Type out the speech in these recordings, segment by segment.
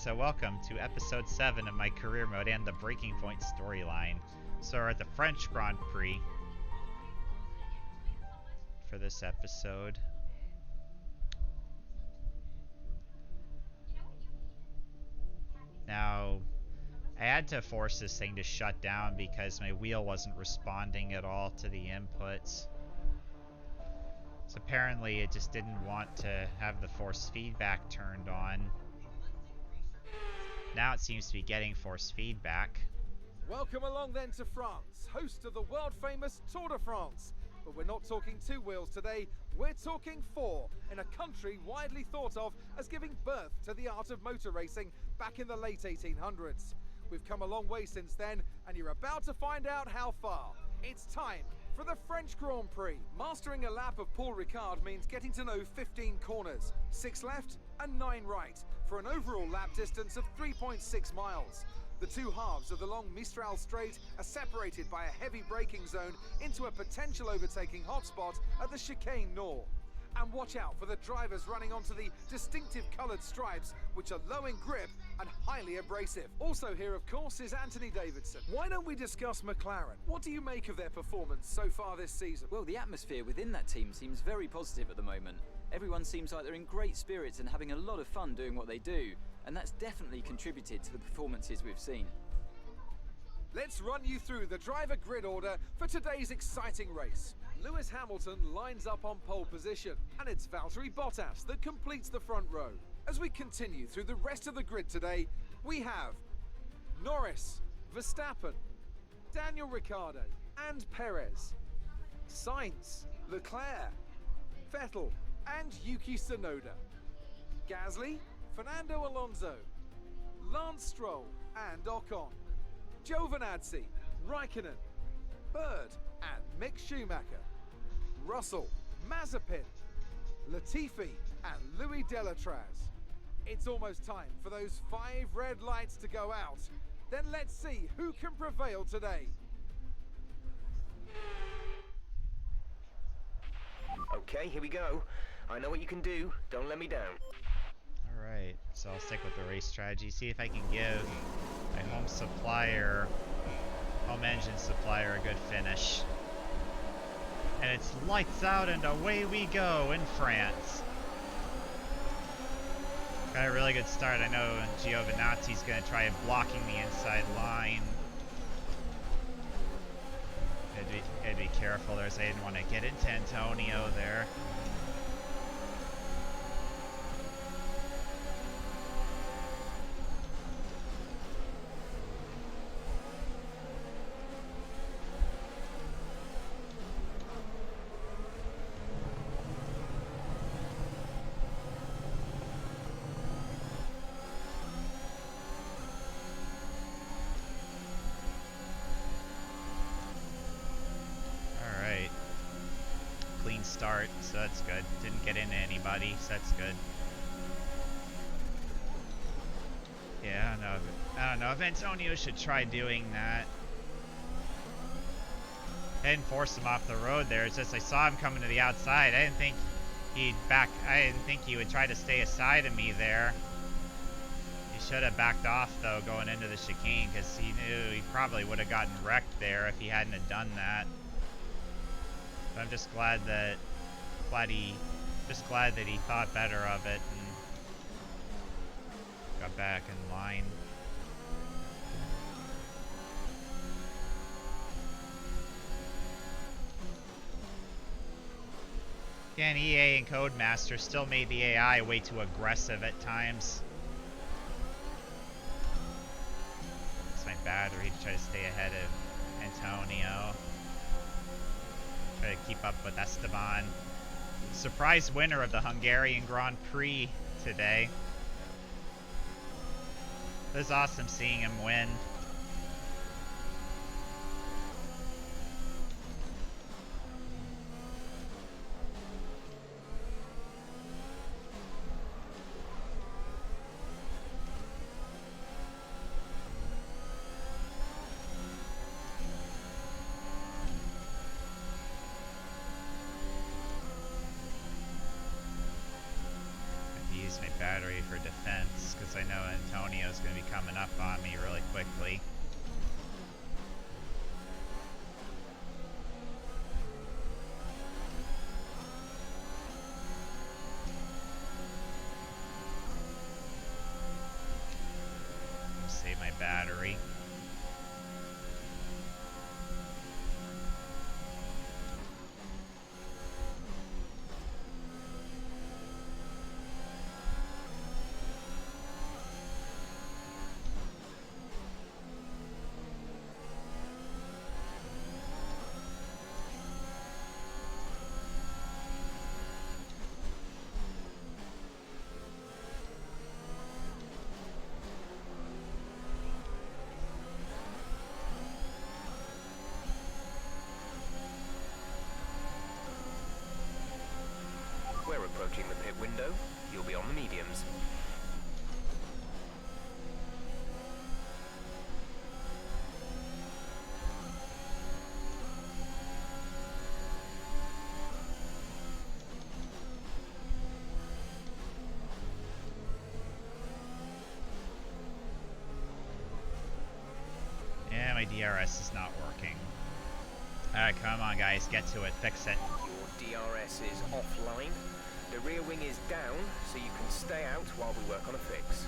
So welcome to episode 7 of my career mode and the Breaking Point storyline. So we're at the French Grand Prix for this episode. Now, I had to force this thing to shut down because my wheel wasn't responding at all to the inputs. So apparently it just didn't want to have the force feedback turned on. Now it seems to be getting force feedback. Welcome along then to France, host of the world famous Tour de France. But we're not talking two wheels today, we're talking four, in a country widely thought of as giving birth to the art of motor racing back in the late 1800s. We've come a long way since then, and you're about to find out how far. It's time for the French Grand Prix. Mastering a lap of Paul Ricard means getting to know 15 corners, 6 left and 9 right, for an overall lap distance of 3.6 miles. The two halves of the long Mistral Straight are separated by a heavy braking zone into a potential overtaking hotspot at the Chicane Nord. And watch out for the drivers running onto the distinctive coloured stripes, which are low in grip and highly abrasive. Also here, of course, is Anthony Davidson. Why don't we discuss McLaren? What do you make of their performance so far this season? Well, the atmosphere within that team seems very positive at the moment. Everyone seems like they're in great spirits and having a lot of fun doing what they do, and that's definitely contributed to the performances we've seen. Let's run you through the driver grid order for today's exciting race. Lewis Hamilton lines up on pole position, and it's Valtteri Bottas that completes the front row. As we continue through the rest of the grid today, we have Norris, Verstappen, Daniel Ricciardo and Perez, Sainz, Leclerc, Vettel and Yuki Tsunoda, Gasly, Fernando Alonso, Lance Stroll and Ocon, Giovinazzi, Raikkonen, Bird and Mick Schumacher, Russell, Mazepin, Latifi and Louis Delatraz. It's almost time for those 5 red lights to go out. Then let's see who can prevail today. Okay, here we go. I know what you can do. Don't let me down. Alright, so I'll stick with the race strategy. See if I can give my home engine supplier a good finish. And it's lights out and away we go in France. Got a really good start. I know Giovinazzi's going to try blocking the inside line. Had to be careful there, so I didn't want to get into Antonio there. Start, so that's good. Didn't get into anybody, so that's good. Yeah, I don't know if Antonio should try doing that. I didn't force him off the road there. It's just I saw him coming to the outside. I didn't think he would try to stay aside of me there. He should have backed off though going into the chicane, because he knew he probably would have gotten wrecked there if he hadn't have done that. But I'm just glad that he thought better of it and got back in line. Again, EA and Codemaster still made the AI way too aggressive at times. It's my battery to try to stay ahead of Antonio. Try to keep up with Esteban. Surprise winner of the Hungarian Grand Prix today. It was awesome seeing him win. ready for defense, because I know Antonio's going to be coming up on me really quickly. Save my battery. We're approaching the pit window. You'll be on the mediums. Yeah, my DRS is not working. Alright, come on guys, get to it, fix it. Your DRS is offline. The rear wing is down, so you can stay out while we work on a fix.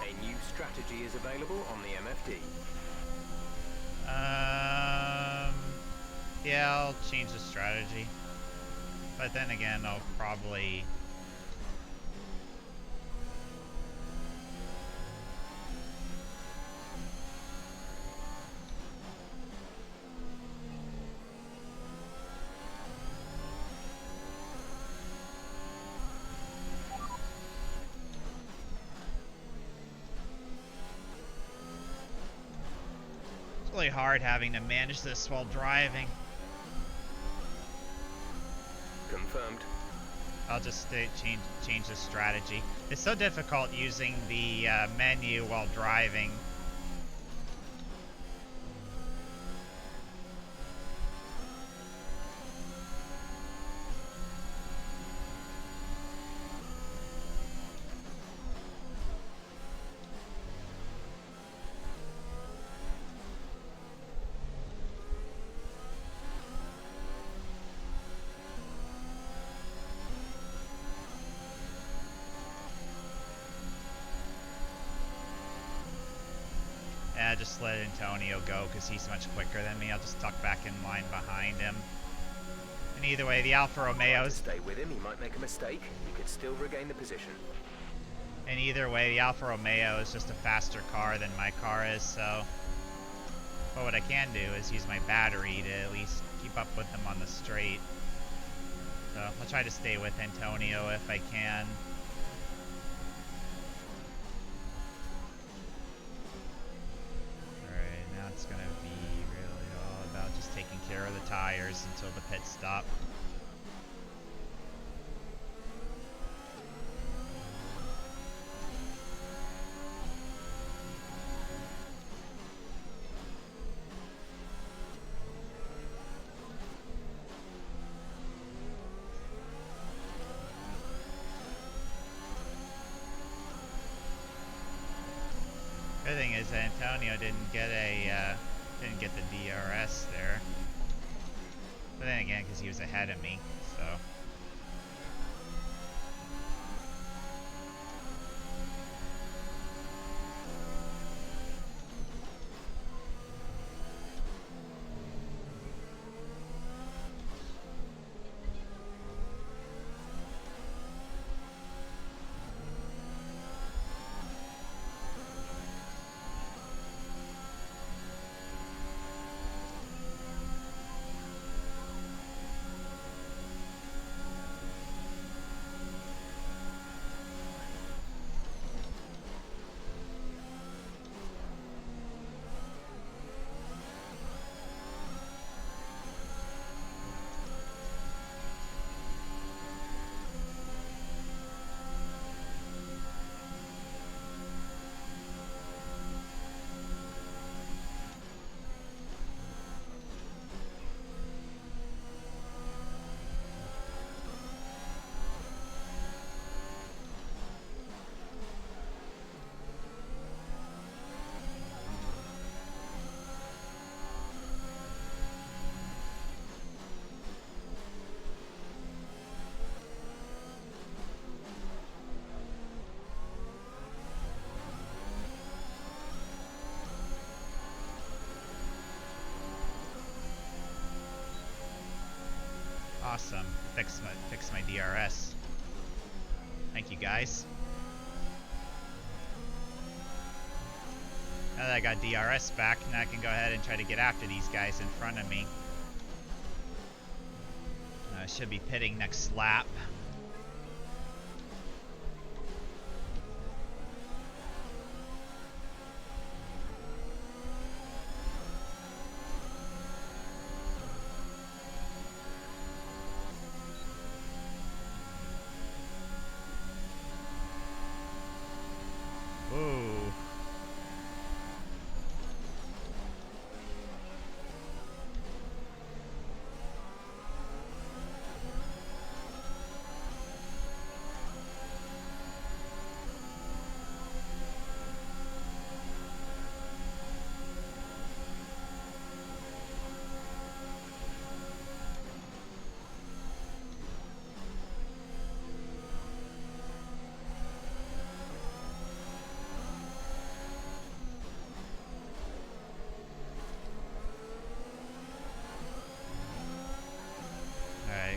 A new strategy is available on the MFD. Yeah, I'll change the strategy. But then again, I'll probably... It's really hard having to manage this while driving. Confirmed. I'll just change the strategy. It's so difficult using the menu while driving. Yeah, just let Antonio go because he's much quicker than me. I'll just tuck back in line behind him. And either way, the Alfa Romeo's... Stay with him, he might make a mistake. You could still regain the position. And either way, the Alfa Romeo is just a faster car than my car is, so... But what I can do is use my battery to at least keep up with him on the straight. So I'll try to stay with Antonio if I can. It's going to be really all about just taking care of the tires until the pit stop. Good thing is that Antonio didn't get the DRS there. But then again, because he was ahead of me, so. fix my DRS. Thank you, guys. Now that I got DRS back, now I can go ahead and try to get after these guys in front of me. I should be pitting next lap. Ooh.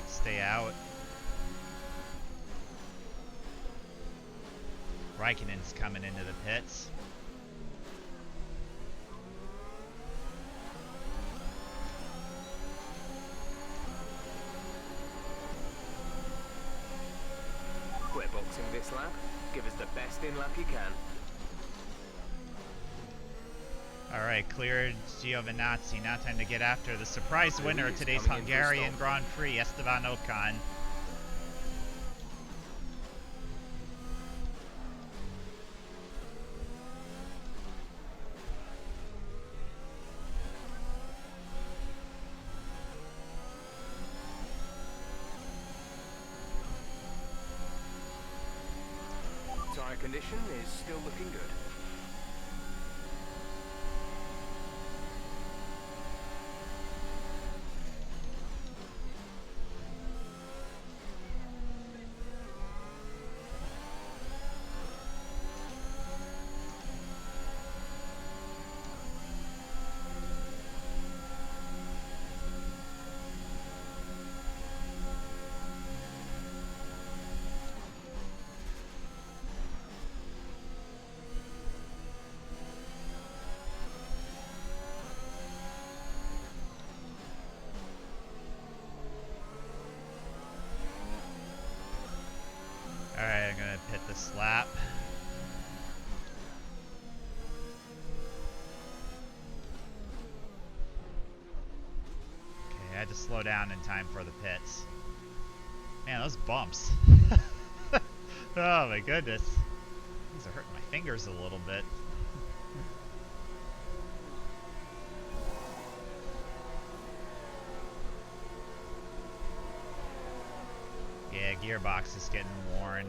Stay out. Raikkonen's coming into the pits. We're boxing this lap. Give us the best in lap you can. Alright, cleared Giovinazzi. Now time to get after the surprise winner of today's Hungarian Grand Prix, Esteban Ocon. Tyre condition is still looking good. Alright, I'm gonna pit this lap. Okay, I had to slow down in time for the pits. Man, those bumps. Oh my goodness. These are hurting my fingers a little bit. Yeah, gearbox is getting worn.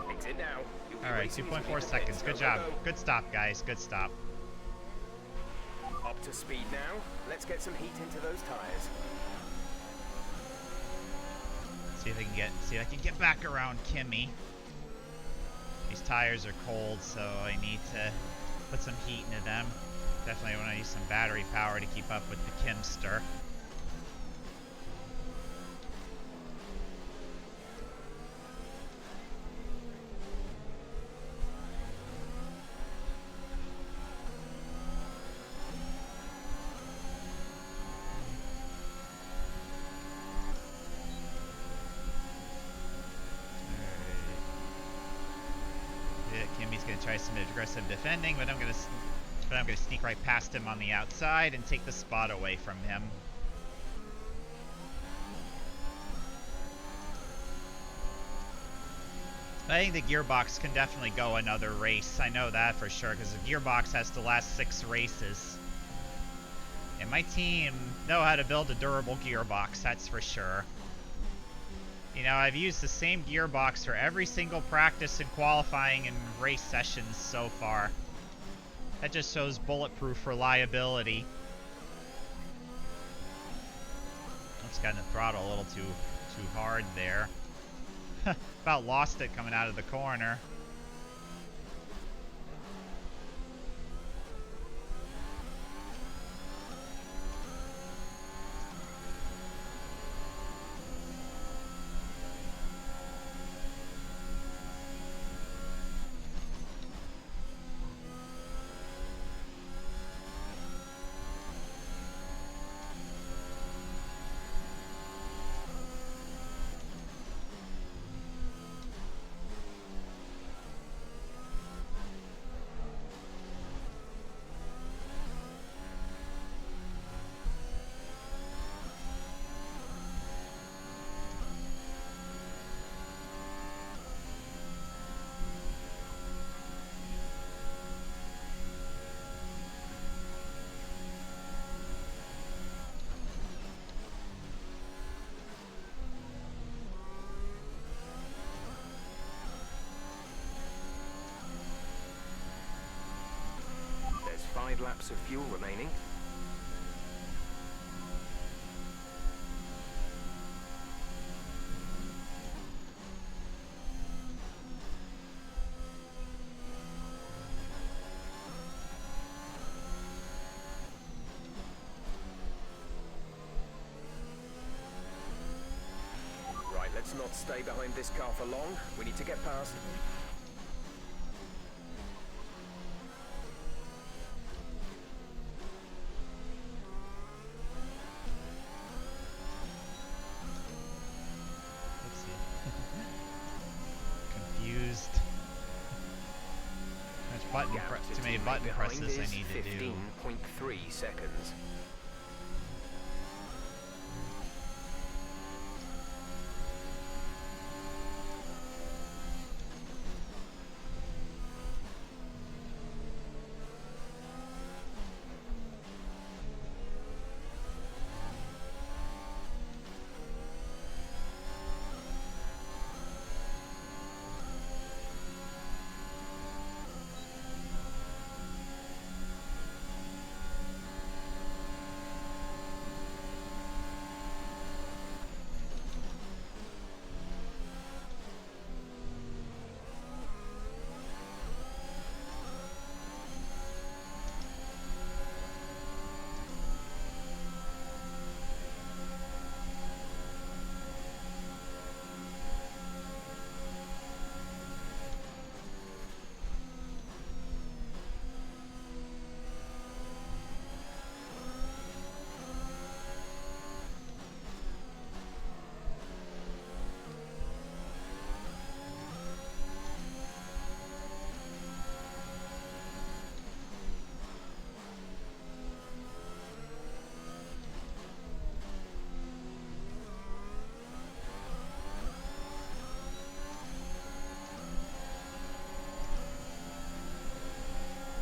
Exit now. Alright, 2.4 seconds. Good job. Good stop, guys. Good stop. Up to speed now. Let's get some heat into those tires. See if I can get back around Kimmy. These tires are cold, so I need to put some heat into them. Definitely want to use some battery power to keep up with the Kimster. Kimmy's gonna try some aggressive defending, but I'm gonna sneak right past him on the outside and take the spot away from him. I think the gearbox can definitely go another race. I know that for sure, because the gearbox has to last 6 races. And my team know how to build a durable gearbox, that's for sure. You know, I've used the same gearbox for every single practice and qualifying and race sessions so far. That just shows bulletproof reliability. Just got in the throttle a little too hard there. About lost it coming out of the corner. 5 laps of fuel remaining. Right, let's not stay behind this car for long. We need to get past. Confused. Too many button presses I need to do. 15.3 seconds.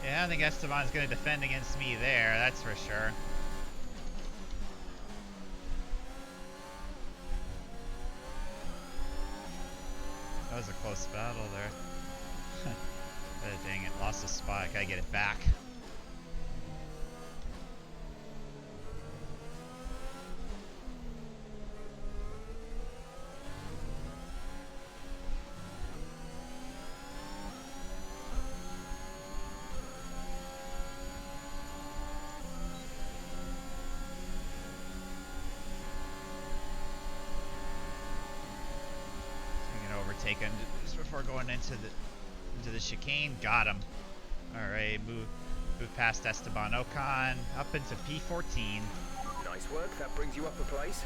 Yeah, I think Esteban's going to defend against me there, that's for sure. That was a close battle there. Dang it, lost a spot. I gotta get it back. Taken just before going into the chicane. Got him. All right, move past Esteban Ocon up into P14. Nice work. That brings you up a place.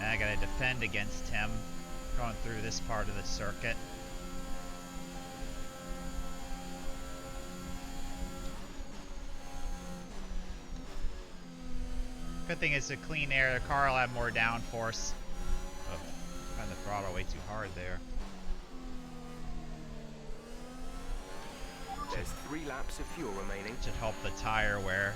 Now I gotta defend against him going through this part of the circuit. Good thing it's a clean air. The car will have more downforce. Oh, found the throttle way too hard there. There's 3 laps of fuel remaining. Should help the tire wear.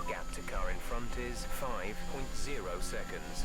Gap to car in front is 5.0 seconds.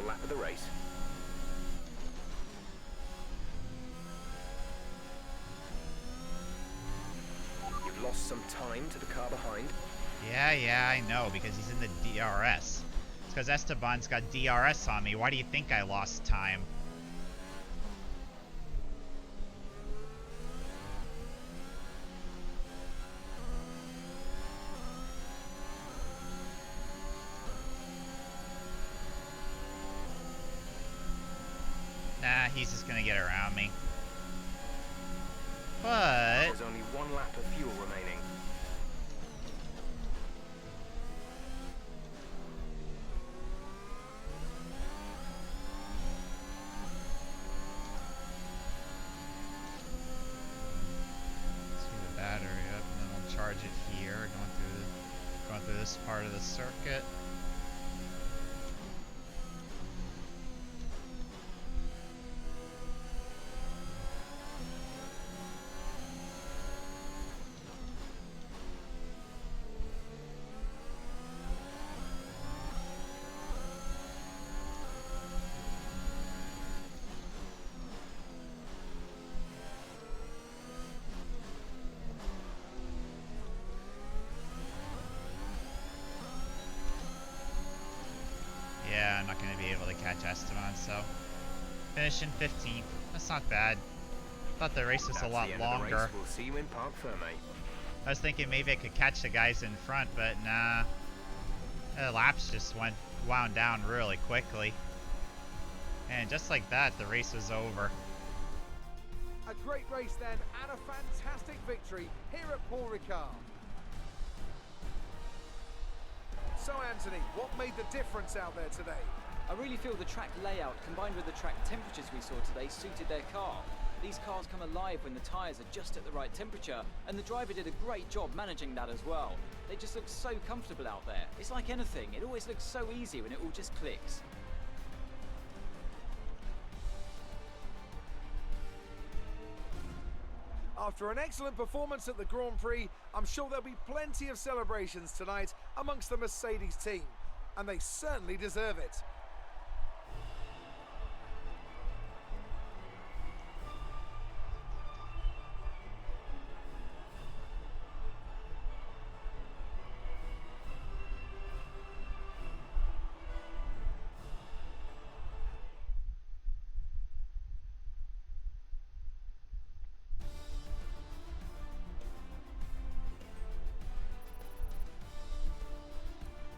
lap of the race. You've lost some time to the car behind. Yeah, I know, because he's in the DRS. It's because Esteban's got DRS on me. Why do you think I lost time? Nah, he's just gonna get around me. But There's only one lap of fuel remaining. let's get the battery up, and then we'll charge it here, going through this part of the circuit. Yeah, I'm not going to be able to catch Esteban, so finishing 15th. That's not bad. Thought the race was a lot longer. We'll see you in Parc Ferme. I was thinking maybe I could catch the guys in front, but nah. The laps just wound down really quickly. And just like that, the race was over. A great race then, and a fantastic victory here at Paul Ricard. So Anthony, what made the difference out there today? I really feel the track layout combined with the track temperatures we saw today suited their car. These cars come alive when the tyres are just at the right temperature, and the driver did a great job managing that as well. They just look so comfortable out there. It's like anything, it always looks so easy when it all just clicks. After an excellent performance at the Grand Prix, I'm sure there'll be plenty of celebrations tonight amongst the Mercedes team, and they certainly deserve it.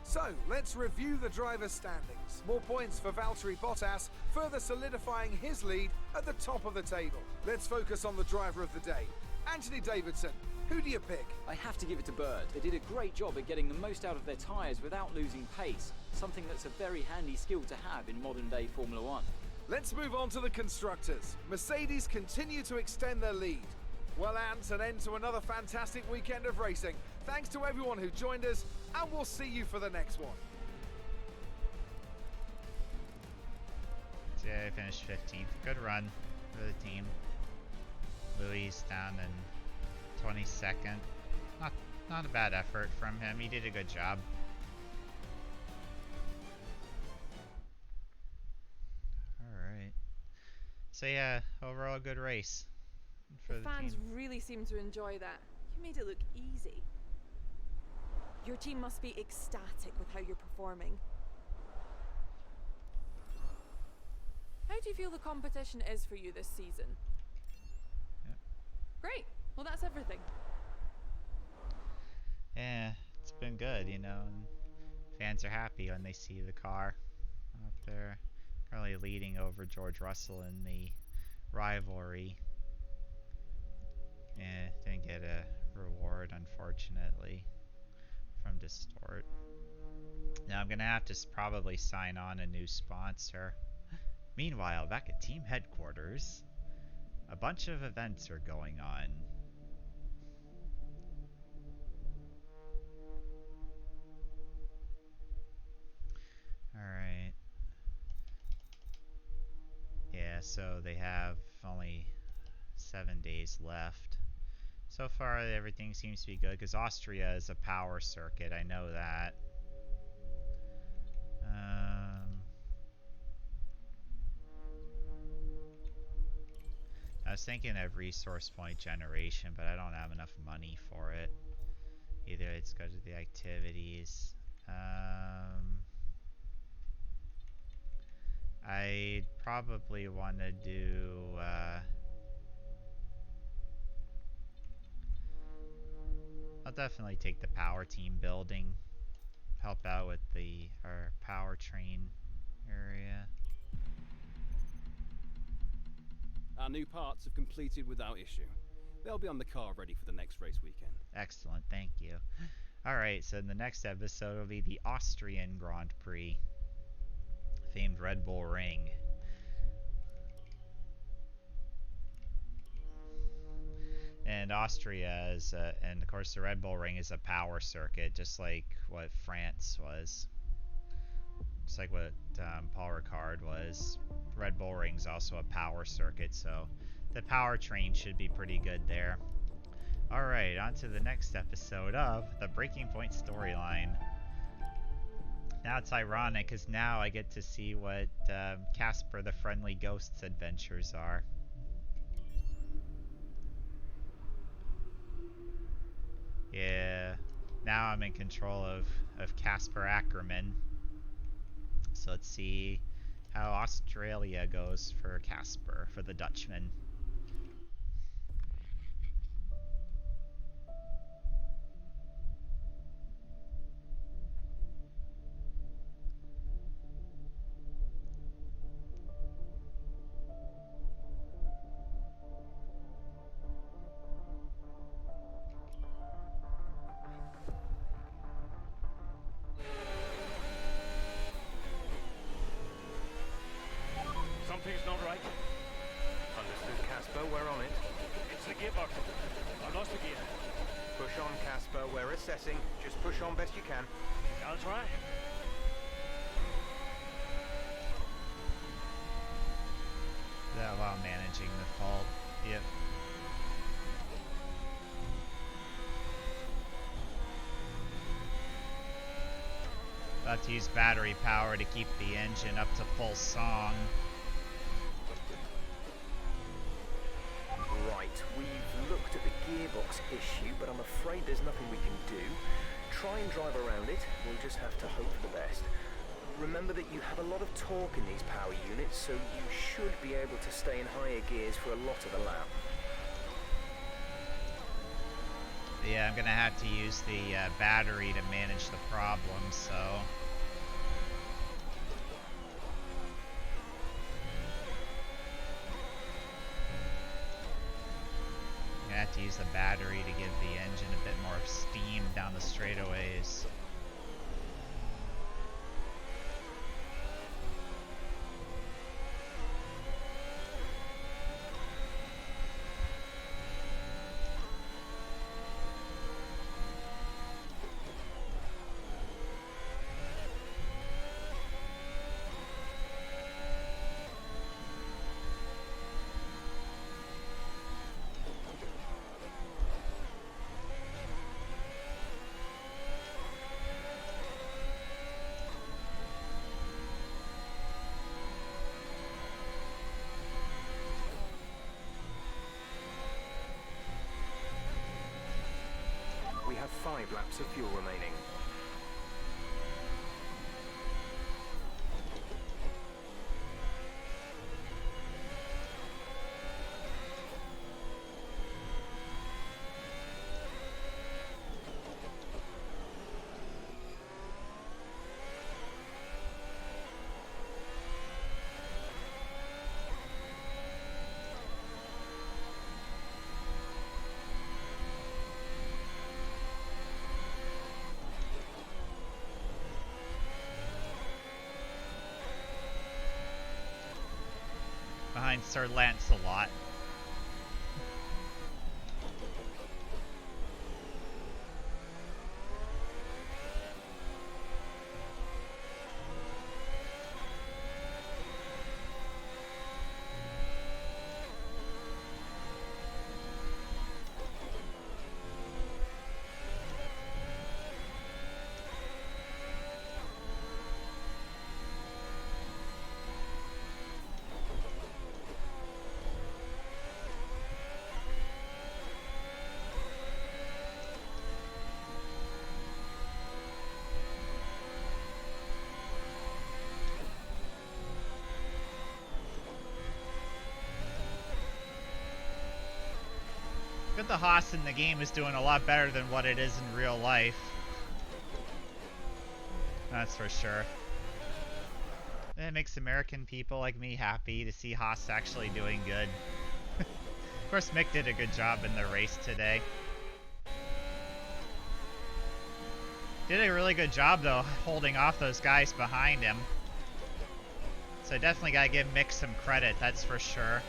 So, let's review the drivers' standings. More points for Valtteri Bottas, further solidifying his lead at the top of the table. Let's focus on the driver of the day. Anthony Davidson, who do you pick? I have to give it to Bird. They did a great job at getting the most out of their tyres without losing pace, something that's a very handy skill to have in modern-day Formula One. Let's move on to the constructors. Mercedes continue to extend their lead. Well, Ant, an end to another fantastic weekend of racing. Thanks to everyone who joined us, and we'll see you for the next one. Yeah, I finished 15th. Good run for the team. Louis down in 22nd. Not a bad effort from him. He did a good job. Alright. So yeah, overall good race for the fans team. really seem to enjoy that. You made it look easy. Your team must be ecstatic with how you're performing. How do you feel the competition is for you this season? Yep. Great. Well, that's everything. Yeah, it's been good, you know. And fans are happy when they see the car up there, currently leading over George Russell in the rivalry. Yeah, didn't get a reward, unfortunately, from Distort. Now I'm gonna have to probably sign on a new sponsor. Meanwhile, back at team headquarters, a bunch of events are going on. Alright. Yeah, so they have only 7 days left. So far, everything seems to be good, because Austria is a power circuit, I know that. was thinking of resource point generation, but I don't have enough money for it. Either let's go to the activities. I probably want to do I'll definitely take the power team building, help out with our powertrain area. Our new parts have completed without issue. They'll be on the car ready for the next race weekend. Excellent, thank you. Alright, so in the next episode will be the Austrian Grand Prix, famed Red Bull Ring. And Austria is, and of course the Red Bull Ring is a power circuit, just like what France was. Just like what Paul Ricard was. Red Bull Ring's also a power circuit, so the powertrain should be pretty good there. Alright, on to the next episode of the Breaking Point storyline. Now it's ironic, because now I get to see what Casper the Friendly Ghost's adventures are. Yeah, now I'm in control of Casper Ackerman. So let's see how Australia goes for Casper, for the Dutchman. Something's not right. Understood, Casper. We're on it. It's the gearbox. I've lost the gear. Push on, Casper. We're assessing. Just push on best you can. I'll try. That while managing the fault. Yep. About to use battery power to keep the engine up to full song. Right, we've looked at the gearbox issue, but I'm afraid there's nothing we can do. Try and drive around it. We'll just have to hope for the best. Remember that you have a lot of torque in these power units, so you should be able to stay in higher gears for a lot of the lap. Yeah, I'm gonna have to use the battery to manage the problem, so... I'm gonna have to use the battery to give the engine a bit more steam down the straightaways. We have 5 laps of fuel remaining. Behind Sir Lancelot. But the Haas in the game is doing a lot better than what it is in real life. That's for sure. And it makes American people like me happy to see Haas actually doing good. Of course, Mick did a good job in the race today. Did a really good job, though, holding off those guys behind him. So definitely gotta give Mick some credit, that's for sure.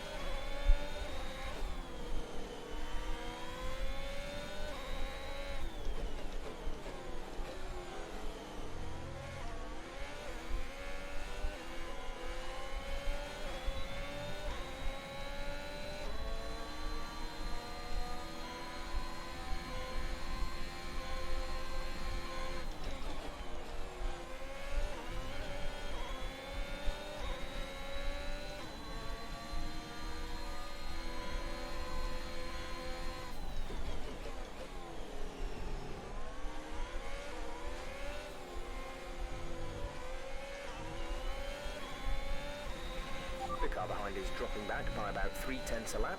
The car behind is dropping back by about 3/10 a lap.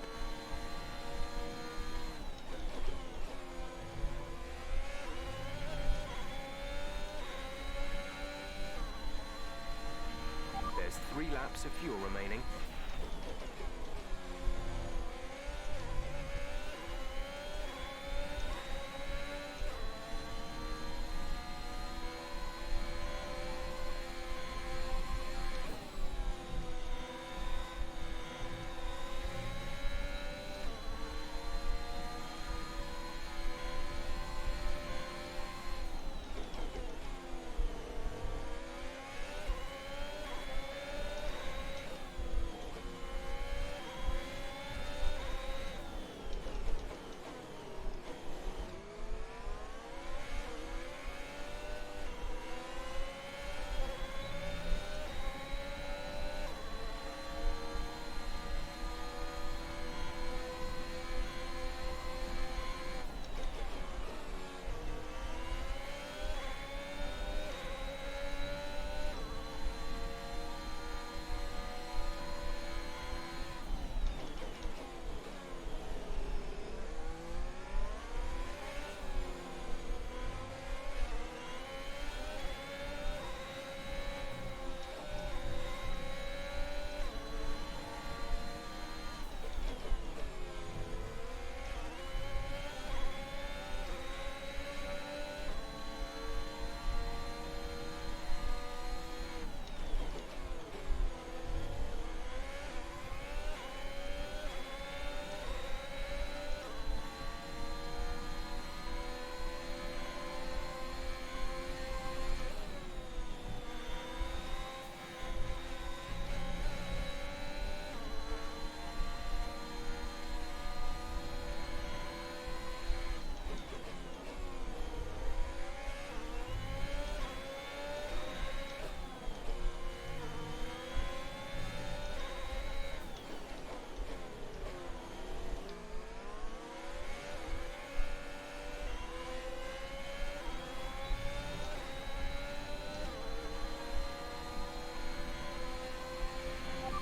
There's 3 laps of fuel remaining.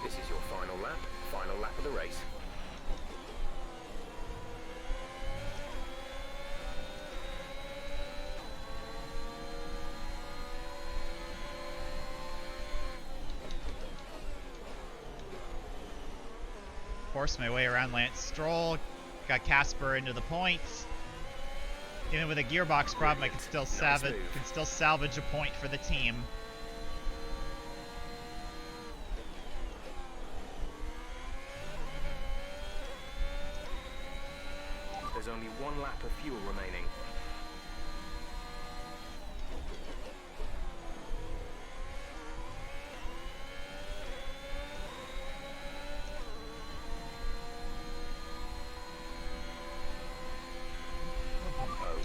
This is your final lap of the race. Forced my way around Lance Stroll, got Casper into the points. Even with a gearbox problem, I can still salvage a point for the team. There's only 1 lap of fuel remaining.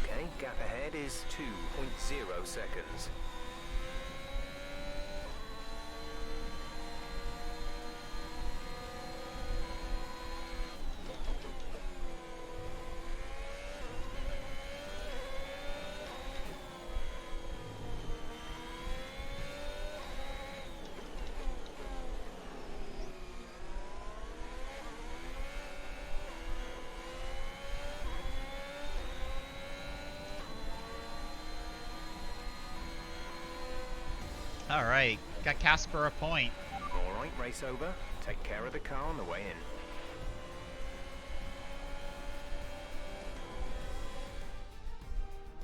Okay, gap ahead is 2.0 seconds. Got Casper a point. All right, race over. Take care of the car on the way in.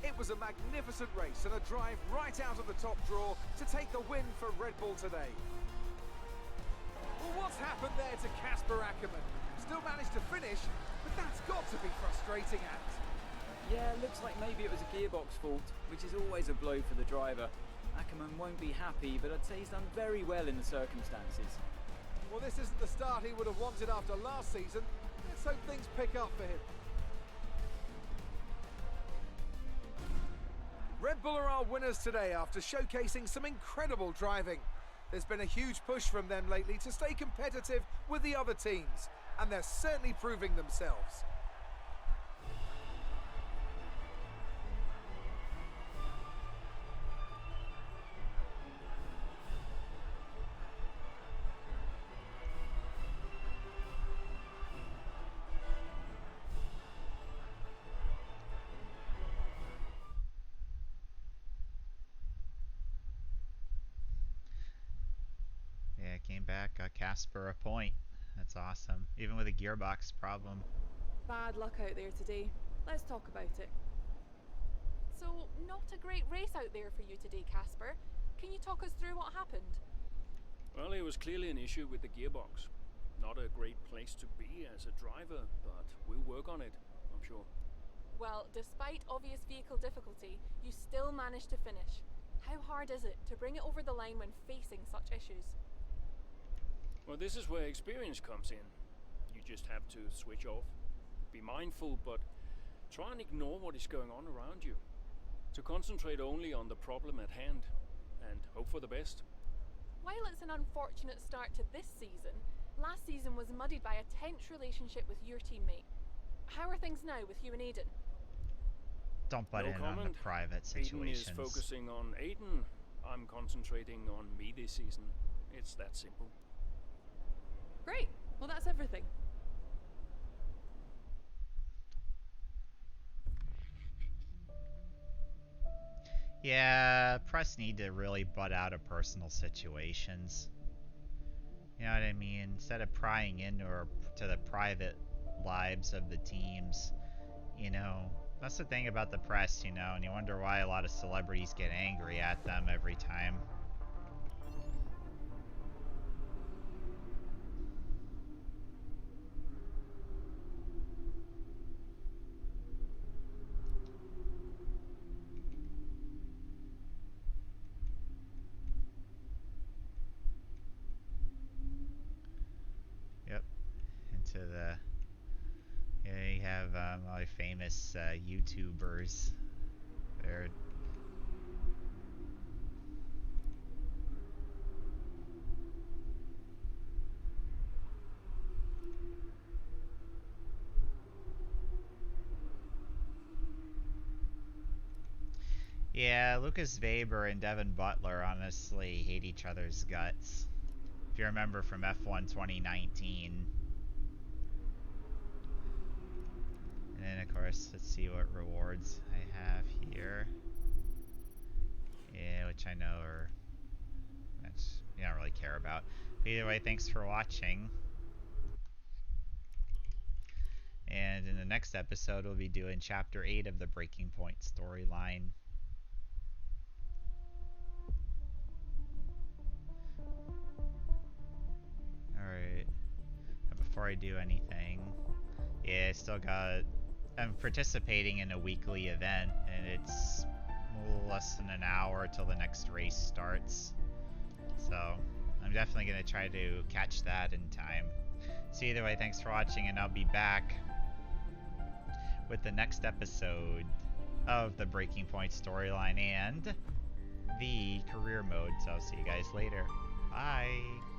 It was a magnificent race and a drive right out of the top draw to take the win for Red Bull today. Well, what's happened there to Casper Ackermann? Still managed to finish, but that's got to be frustrating, Ant. Yeah, looks like maybe it was a gearbox fault, which is always a blow for the driver. Ackermann won't be happy, but I'd say he's done very well in the circumstances. Well, this isn't the start he would have wanted after last season. Let's hope things pick up for him. Red Bull are our winners today after showcasing some incredible driving. There's been a huge push from them lately to stay competitive with the other teams, and they're certainly proving themselves. Yeah, came back, got Casper a point. That's awesome. Even with a gearbox problem. Bad luck out there today. Let's talk about it. So, not a great race out there for you today, Casper. Can you talk us through what happened? Well, it was clearly an issue with the gearbox. Not a great place to be as a driver, but we'll work on it, I'm sure. Well, despite obvious vehicle difficulty, you still managed to finish. How hard is it to bring it over the line when facing such issues? Well, this is where experience comes in. You just have to switch off, be mindful, but try and ignore what is going on around you. To concentrate only on the problem at hand, and hope for the best. While it's an unfortunate start to this season, last season was muddied by a tense relationship with your teammate. How are things now with you and Aiden? Don't butt No in comment. on the private situations. Aiden is focusing on Aiden. I'm concentrating on me this season. It's that simple. Great. Well, that's everything. Yeah, press need to really butt out of personal situations. You know what I mean? Instead of prying into or to the private lives of the teams, you know, that's the thing about the press, you know, and you wonder why a lot of celebrities get angry at them every time. Yep, into the, yeah, you have all the famous YouTubers. They're yeah, Lucas Weber and Devin Butler honestly hate each other's guts. If you remember from F1 2019. And then of course, let's see what rewards I have here. Yeah, which I know are, that's, you don't really care about. But either way, thanks for watching. And in the next episode, we'll be doing Chapter 8 of the Breaking Point storyline. Alright. Before I do anything, yeah, I still got, I'm participating in a weekly event, and it's less than an hour till the next race starts. So, I'm definitely going to try to catch that in time. So either way, thanks for watching, and I'll be back with the next episode of the Breaking Point storyline and the career mode. So I'll see you guys later. Bye!